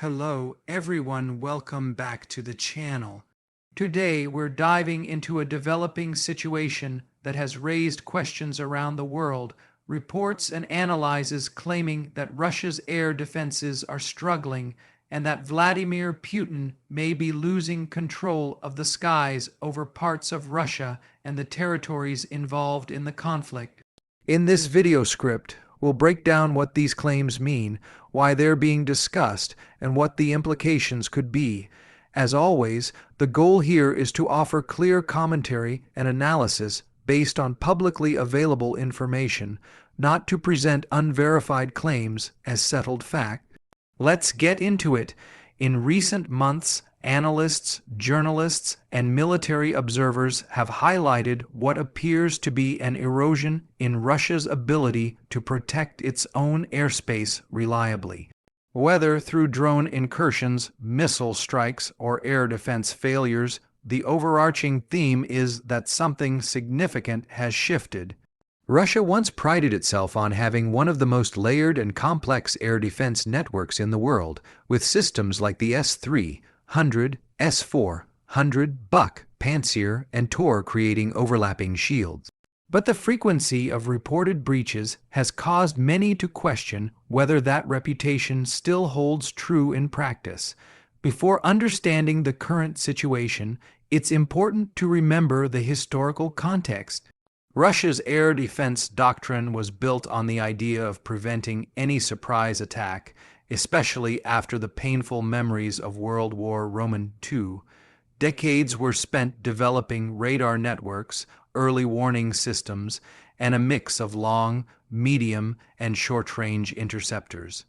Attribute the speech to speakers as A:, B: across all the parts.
A: Hello everyone, welcome back to the channel. Today we're diving into a developing situation that has raised questions around the world. Reports and analyses claiming that Russia's air defenses are struggling and that Vladimir Putin may be losing control of the skies over parts of Russia and the territories involved in the conflict. In this video script, we'll break down what these claims mean, why they're being discussed, and what the implications could be. As always, the goal here is to offer clear commentary and analysis based on publicly available information, not to present unverified claims as settled fact. Let's get into it. In recent months, analysts, journalists, and military observers have highlighted what appears to be an erosion in Russia's ability to protect its own airspace reliably. Whether through drone incursions, missile strikes, or air defense failures, the overarching theme is that something significant has shifted. Russia once prided itself on having one of the most layered and complex air defense networks in the world, with systems like the S-300, S-400, Buk, Pantsir, and Tor creating overlapping shields. But the frequency of reported breaches has caused many to question whether that reputation still holds true in practice. Before understanding the current situation, it's important to remember the historical context. Russia's air defense doctrine was built on the idea of preventing any surprise attack, especially after the painful memories of World War II. Decades were spent developing radar networks, early warning systems, and a mix of long, medium, and short-range interceptors.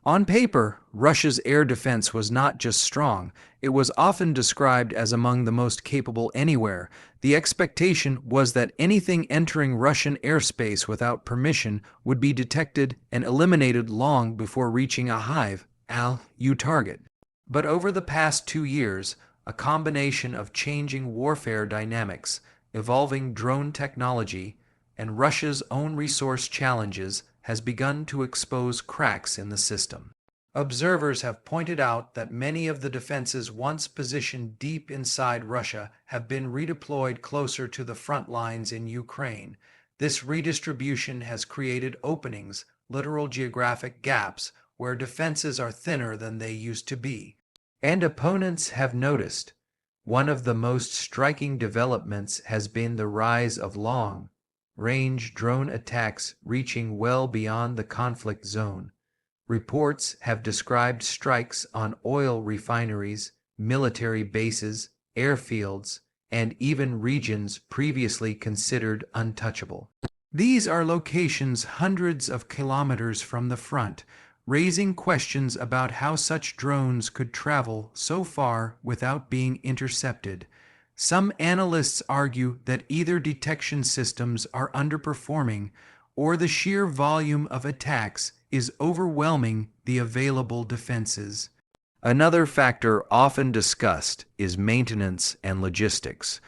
A: On paper, Russia's air defense was not just strong, it was often described as among the most capable anywhere. The expectation was that anything entering Russian airspace without permission would be detected and eliminated long before reaching a high-altitude target. But over the past 2 years, a combination of changing warfare dynamics, evolving drone technology, and Russia's own resource challenges has begun to expose cracks in the system. Observers have pointed out that many of the defenses once positioned deep inside Russia have been redeployed closer to the front lines in Ukraine. This redistribution has created openings, literal geographic gaps, where defenses are thinner than they used to be. And opponents have noticed. One of the most striking developments has been the rise of long-range drone attacks reaching well beyond the conflict zone. Reports have described strikes on oil refineries, military bases, airfields, and even regions previously considered untouchable. These are locations hundreds of kilometers from the front, raising questions about how such drones could travel so far without being intercepted. Some analysts argue that either detection systems are underperforming or the sheer volume of attacks is overwhelming the available defenses. Another factor often discussed is maintenance and logistics.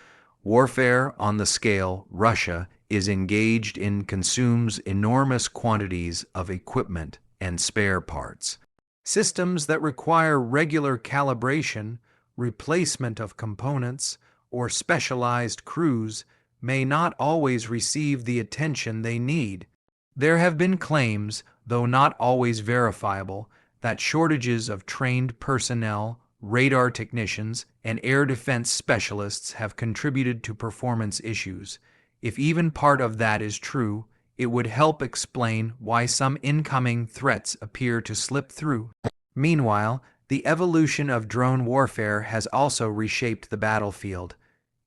A: Warfare on the scale Russia is engaged in consumes enormous quantities of equipment and spare parts. Systems that require regular calibration, replacement of components, or specialized crews may not always receive the attention they need. There have been claims, though not always verifiable, that shortages of trained personnel, radar technicians, and air defense specialists have contributed to performance issues. If even part of that is true, it would help explain why some incoming threats appear to slip through. Meanwhile, the evolution of drone warfare has also reshaped the battlefield.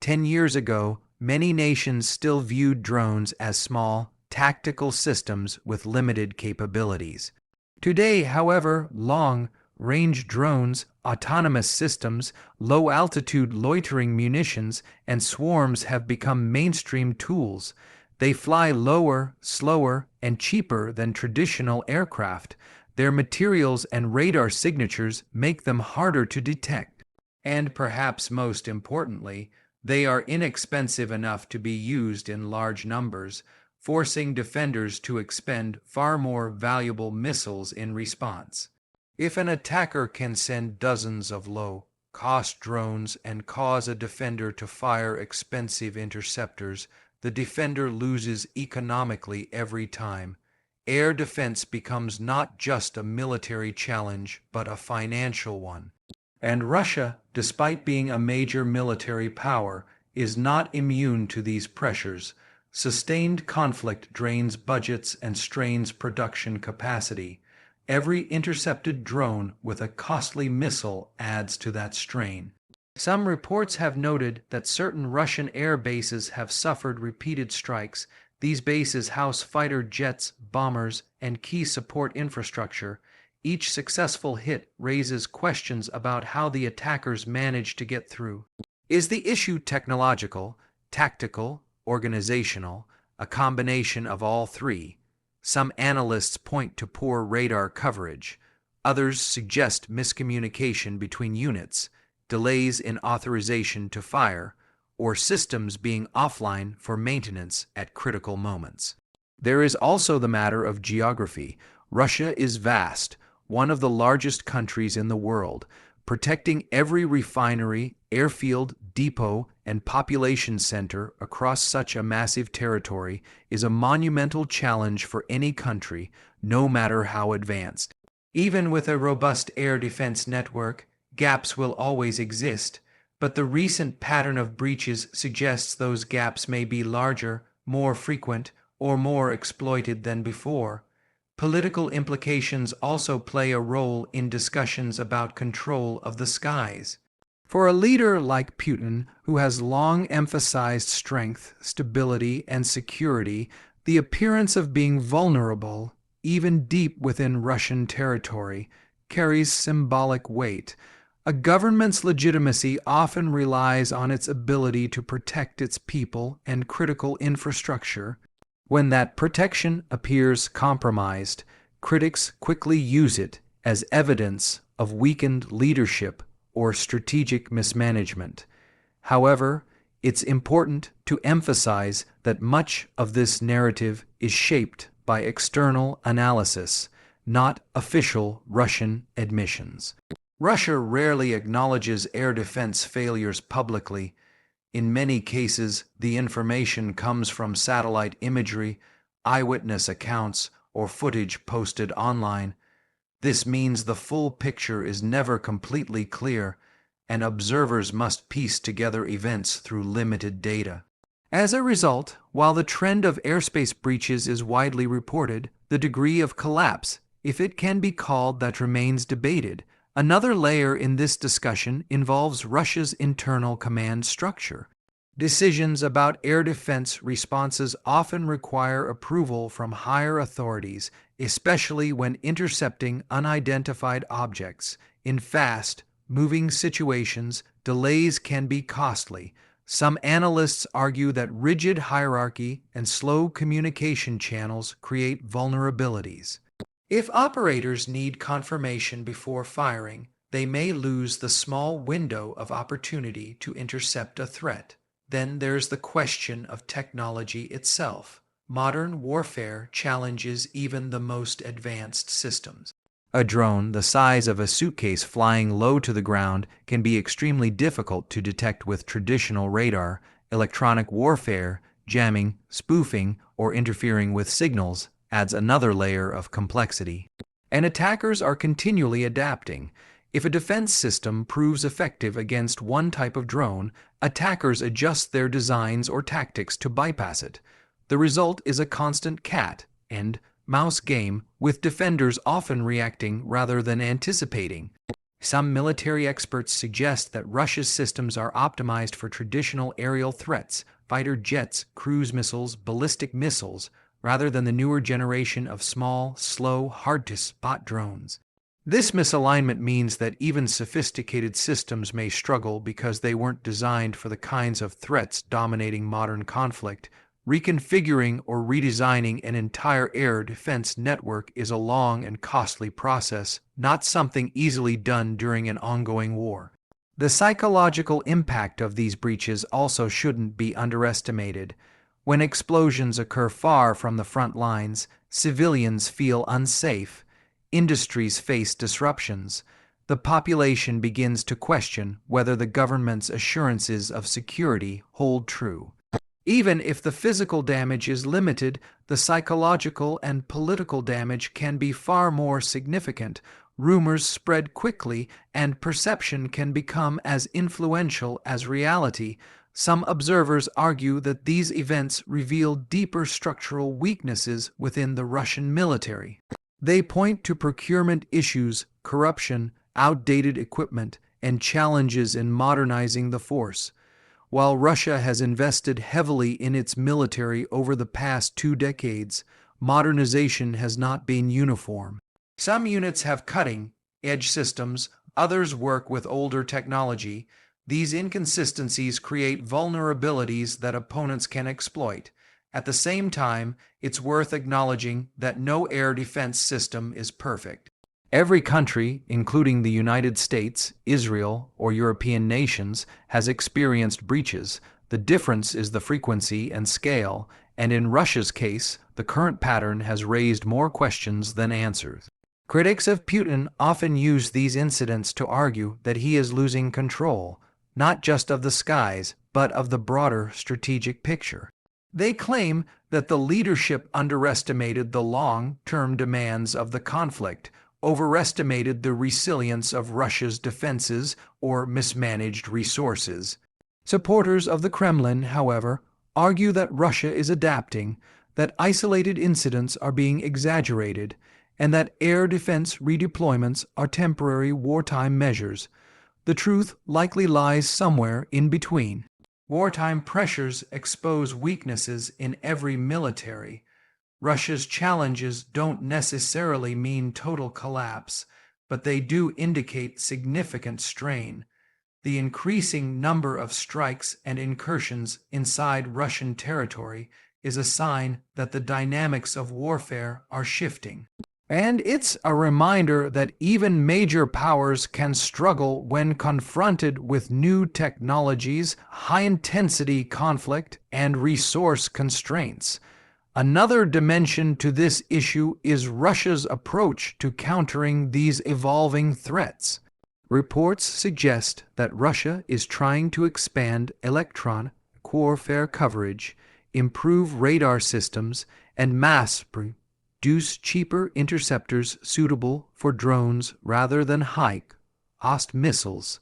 A: 10 years ago, many nations still viewed drones as small, tactical systems with limited capabilities. Today, however, long-range drones, autonomous systems, low-altitude loitering munitions, and swarms have become mainstream tools. They fly lower, slower, and cheaper than traditional aircraft. Their materials and radar signatures make them harder to detect. And perhaps most importantly, they are inexpensive enough to be used in large numbers, forcing defenders to expend far more valuable missiles in response. If an attacker can send dozens of low-cost drones and cause a defender to fire expensive interceptors, the defender loses economically every time. Air defense becomes not just a military challenge, but a financial one. And Russia, despite being a major military power, is not immune to these pressures. Sustained conflict drains budgets and strains production capacity. Every intercepted drone with a costly missile adds to that strain. Some reports have noted that certain Russian air bases have suffered repeated strikes. These bases house fighter jets, bombers, and key support infrastructure. Each successful hit raises questions about how the attackers manage to get through. Is the issue technological, tactical, organizational, a combination of all three? Some analysts point to poor radar coverage. Others suggest miscommunication between units, delays in authorization to fire, or systems being offline for maintenance at critical moments. There is also the matter of geography. Russia is vast, one of the largest countries in the world. Protecting every refinery, airfield, depot, and population center across such a massive territory is a monumental challenge for any country, no matter how advanced. Even with a robust air defense network, gaps will always exist, but the recent pattern of breaches suggests those gaps may be larger, more frequent, or more exploited than before. Political implications also play a role in discussions about control of the skies. For a leader like Putin, who has long emphasized strength, stability, and security, the appearance of being vulnerable, even deep within Russian territory, carries symbolic weight. A government's legitimacy often relies on its ability to protect its people and critical infrastructure. When that protection appears compromised, critics quickly use it as evidence of weakened leadership or strategic mismanagement. However, it's important to emphasize that much of this narrative is shaped by external analysis, not official Russian admissions. Russia rarely acknowledges air defense failures publicly. In many cases, the information comes from satellite imagery, eyewitness accounts, or footage posted online. This means the full picture is never completely clear, and observers must piece together events through limited data. As a result, while the trend of airspace breaches is widely reported, the degree of collapse, if it can be called, that remains debated. Another layer in this discussion involves Russia's internal command structure. Decisions about air defense responses often require approval from higher authorities, especially when intercepting unidentified objects. In fast-moving situations, delays can be costly. Some analysts argue that rigid hierarchy and slow communication channels create vulnerabilities. If operators need confirmation before firing, they may lose the small window of opportunity to intercept a threat. Then there's the question of technology itself. Modern warfare challenges even the most advanced systems. A drone the size of a suitcase flying low to the ground can be extremely difficult to detect with traditional radar. Electronic warfare, jamming, spoofing, or interfering with signals adds another layer of complexity. And attackers are continually adapting. If a defense system proves effective against one type of drone, attackers adjust their designs or tactics to bypass it. The result is a constant cat and mouse game, with defenders often reacting rather than anticipating. Some military experts suggest that Russia's systems are optimized for traditional aerial threats, fighter jets, cruise missiles, ballistic missiles, rather than the newer generation of small, slow, hard-to-spot drones. This misalignment means that even sophisticated systems may struggle because they weren't designed for the kinds of threats dominating modern conflict. Reconfiguring or redesigning an entire air defense network is a long and costly process, not something easily done during an ongoing war. The psychological impact of these breaches also shouldn't be underestimated. When explosions occur far from the front lines, civilians feel unsafe. industries face disruptions, the population begins to question whether the government's assurances of security hold true. Even if the physical damage is limited, the psychological and political damage can be far more significant. Rumors spread quickly, and perception can become as influential as reality. Some observers argue that these events reveal deeper structural weaknesses within the Russian military. They point to procurement issues, corruption, outdated equipment, and challenges in modernizing the force. While Russia has invested heavily in its military over the past 2 decades, modernization has not been uniform. Some units have cutting-edge systems, others work with older technology. These inconsistencies create vulnerabilities that opponents can exploit. At the same time, it's worth acknowledging that no air defense system is perfect. Every country, including the United States, Israel, or European nations, has experienced breaches. The difference is the frequency and scale, and in Russia's case, the current pattern has raised more questions than answers. Critics of Putin often use these incidents to argue that he is losing control, not just of the skies, but of the broader strategic picture. They claim that the leadership underestimated the long-term demands of the conflict, overestimated the resilience of Russia's defenses, or mismanaged resources. Supporters of the Kremlin, however, argue that Russia is adapting, that isolated incidents are being exaggerated, and that air defense redeployments are temporary wartime measures. The truth likely lies somewhere in between. Wartime pressures expose weaknesses in every military. Russia's challenges don't necessarily mean total collapse, but they do indicate significant strain. The increasing number of strikes and incursions inside Russian territory is a sign that the dynamics of warfare are shifting. And it's a reminder that even major powers can struggle when confronted with new technologies, high-intensity conflict, and resource constraints. Another dimension to this issue is Russia's approach to countering these evolving threats. Reports suggest that Russia is trying to expand electronic warfare coverage, improve radar systems, and mass produce cheaper interceptors suitable for drones rather than high-cost missiles.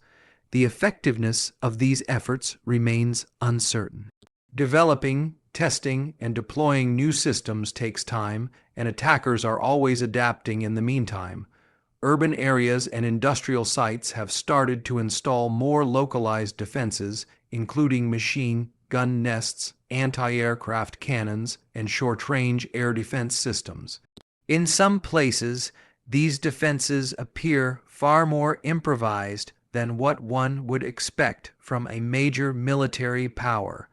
A: The effectiveness of these efforts remains uncertain. Developing, testing, and deploying new systems takes time, and attackers are always adapting in the meantime. Urban areas and industrial sites have started to install more localized defenses, including machine gun nests, anti-aircraft cannons, and short-range air defense systems. In some places, these defenses appear far more improvised than what one would expect from a major military power.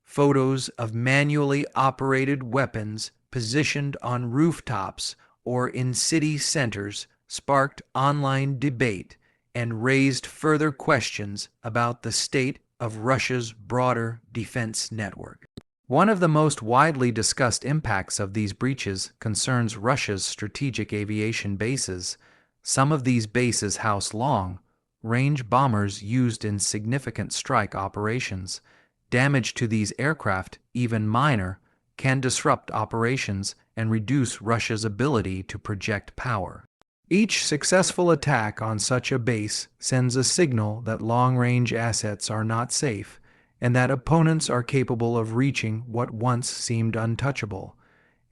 A: Photos of manually operated weapons positioned on rooftops or in city centers sparked online debate and raised further questions about the state of Russia's broader defense network. One of the most widely discussed impacts of these breaches concerns Russia's strategic aviation bases. Some of these bases house long-range bombers used in significant strike operations. Damage to these aircraft, even minor, can disrupt operations and reduce Russia's ability to project power. Each successful attack on such a base sends a signal that long-range assets are not safe and that opponents are capable of reaching what once seemed untouchable.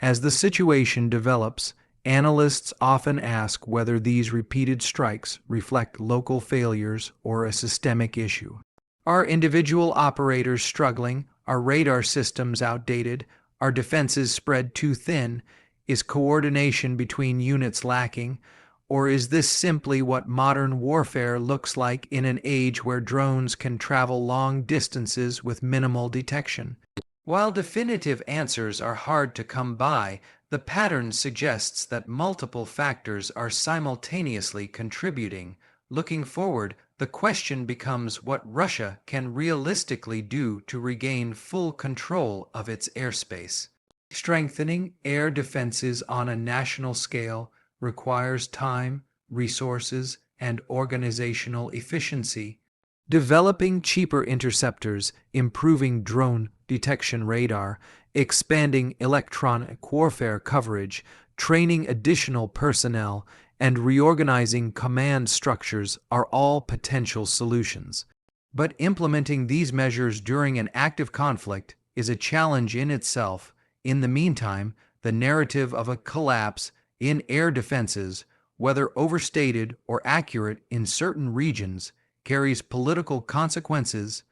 A: As the situation develops, analysts often ask whether these repeated strikes reflect local failures or a systemic issue. Are individual operators struggling? Are radar systems outdated? Are defenses spread too thin? Is coordination between units lacking? Or is this simply what modern warfare looks like in an age where drones can travel long distances with minimal detection? While definitive answers are hard to come by, the pattern suggests that multiple factors are simultaneously contributing. Looking forward, the question becomes what Russia can realistically do to regain full control of its airspace. Strengthening air defenses on a national scale, requires time, resources, and organizational efficiency. Developing cheaper interceptors, improving drone detection radar, expanding electronic warfare coverage, training additional personnel, and reorganizing command structures are all potential solutions. But implementing these measures during an active conflict is a challenge in itself. In the meantime, the narrative of a collapse in air defenses, whether overstated or accurate in certain regions, carries political consequences.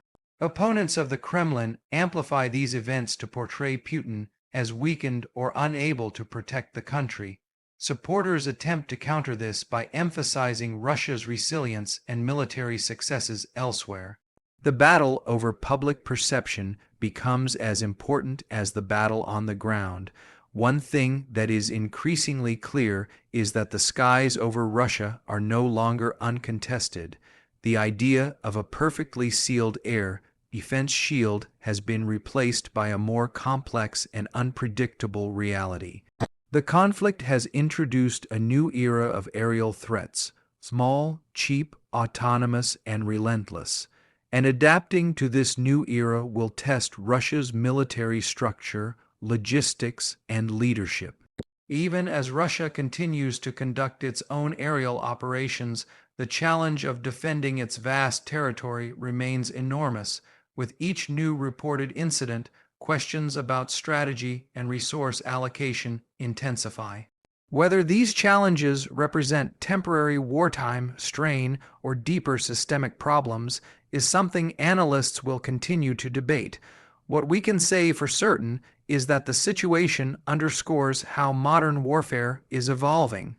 A: Opponents of the Kremlin amplify these events to portray Putin as weakened or unable to protect the country. Supporters attempt to counter this by emphasizing Russia's resilience and military successes elsewhere. The battle over public perception becomes as important as the battle on the ground. One thing that is increasingly clear is that the skies over Russia are no longer uncontested. The idea of a perfectly sealed air defense shield has been replaced by a more complex and unpredictable reality. The conflict has introduced a new era of aerial threats, small, cheap, autonomous, and relentless. And adapting to this new era will test Russia's military structure, logistics, and leadership. Even as Russia continues to conduct its own aerial operations, the challenge of defending its vast territory remains enormous. With each new reported incident, questions about strategy and resource allocation intensify. Whether these challenges represent temporary wartime strain or deeper systemic problems is something analysts will continue to debate. What we can say for certain is that the situation underscores how modern warfare is evolving.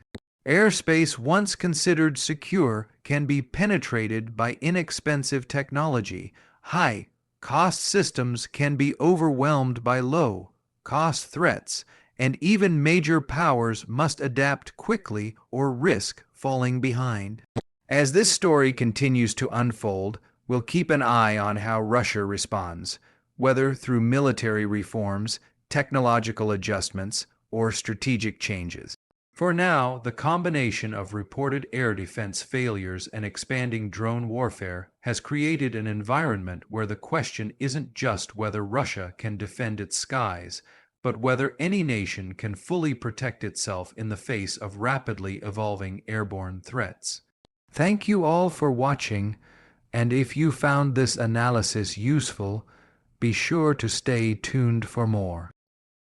A: Airspace once considered secure can be penetrated by inexpensive technology. High-cost systems can be overwhelmed by low-cost threats, and even major powers must adapt quickly or risk falling behind. As this story continues to unfold, we'll keep an eye on how Russia responds, whether through military reforms, technological adjustments, or strategic changes. For now, the combination of reported air defense failures and expanding drone warfare has created an environment where the question isn't just whether Russia can defend its skies, but whether any nation can fully protect itself in the face of rapidly evolving airborne threats. Thank you all for watching, and if you found this analysis useful, be sure to stay tuned for more.